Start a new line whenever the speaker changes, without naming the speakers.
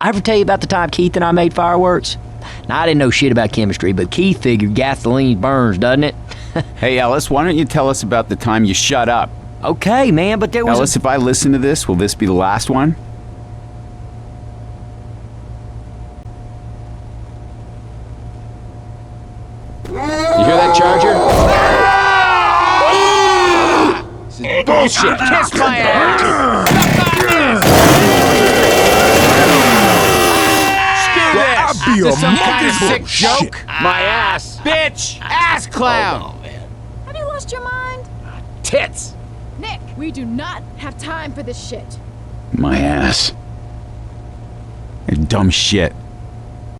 I ever tell you about the time Keith and I made fireworks? Now, I didn't know shit about chemistry, but Keith figured gasoline burns, doesn't it?
Hey, Ellis, why don't you tell us about the time you shut up?
Okay, man, but there was
Ellis, if I listen to this, will this be the last one? You hear that, Charger? This is bullshit! Kiss my ass!
Be a
Some kind of
monkey
sick joke? My ass! Bitch! Ass clown!
Have you lost your mind?
Tits!
Nick, we do not have time for this shit.
My ass. Dumb shit.